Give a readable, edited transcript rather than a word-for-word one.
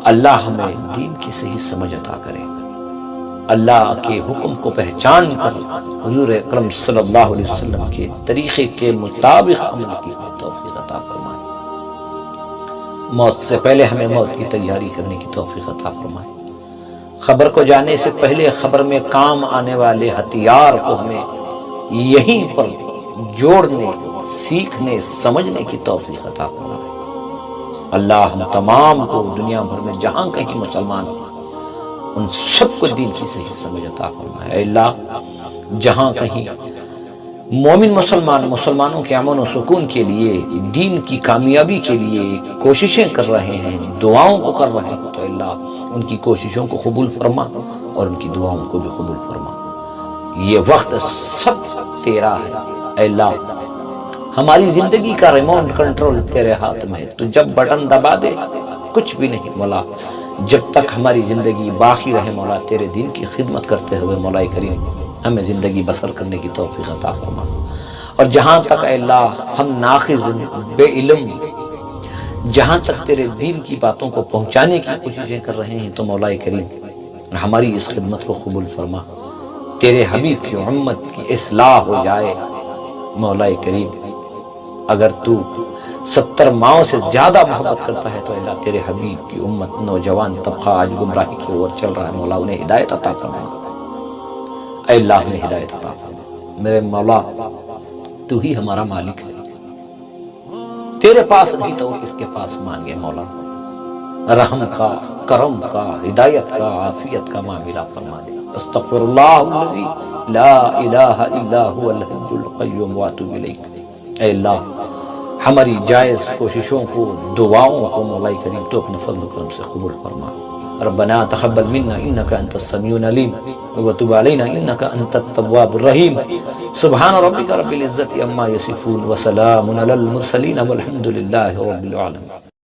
اللہ ہمیں دین کی صحیح سمجھ عطا کرے، اللہ کے حکم کو پہچان کر حضور اکرم صلی اللہ علیہ وسلم کے طریقے کے مطابق عمل کی توفیق عطا فرمائے، موت سے پہلے ہمیں موت کی تیاری کرنے کی توفیق عطا فرمائے، خبر کو جانے سے پہلے خبر میں کام آنے والے ہتھیار کو ہمیں یہیں پر جوڑنے، سیکھنے، سمجھنے کی توفیق عطا فرمائے۔ اللہ ہم تمام کو دنیا بھر میں جہاں کہیں مسلمان ہیں ان سب کو دین کی صحیح سمجھ عطا فرمائے۔ اے اللہ جہاں کہیں مومن مسلمانوں کے امن و سکون کے لیے، دین کی کامیابی کے لیے کوششیں کر رہے ہیں، دعاؤں کو کر رہے ہیں، تو اللہ ان کی کوششوں کو قبول فرما اور ان کی دعاؤں کو بھی قبول فرما۔ یہ وقت سب تیرا ہے اے اللہ، ہماری زندگی کا ریموٹ کنٹرول تیرے ہاتھ میں ہے، تو جب بٹن دبا دے کچھ بھی نہیں مولا، جب تک ہماری زندگی باقی رہے مولا تیرے دین کی خدمت کرتے ہوئے مولا کریم ہمیں زندگی بسر کرنے کی توفیق عطا فرما۔ اور جہاں تک اے اللہ ہم ناقص بے علم، جہاں تک تیرے دین کی باتوں کو پہنچانے کی کوششیں کر رہے ہیں تو مولا کریم ہماری اس خدمت کو قبول فرما، تیرے حبیب کی امت کی اصلاح ہو جائے مولا کریم۔ اگر تو 70 ماؤں سے زیادہ محبت کرتا ہے تو اللہ تیرے حبیب کی امت، نوجوان طبقہ آج گمراہی کی اور چل رہا ہے، مولا انہیں ہدایت عطا فرما، اے اللہ انہیں ہدایت عطا فرما۔ میرے مولا تو ہی ہمارا مالک ہے، تیرے پاس نہیں تو کس کے پاس مانگے مولا، رحم کا، کرم کا، ہدایت کا، عافیت کا معاملہ فرما دے۔ استغفر اللہ الذی لا الہ الا هو الحی القیوم واتوب الیک۔ اے اللہ ہماری جائز کوششوں کو، دعاؤں کو مولا کریم تو اپنے فضل و کرم سے قبول فرما۔ ربنا تقبل منا انك انت السميع العليم وتب علينا انك انت التواب الرحيم۔ سبحان ربك رب العزة عما يصفون وسلام على المرسلين والحمد لله رب العالمين۔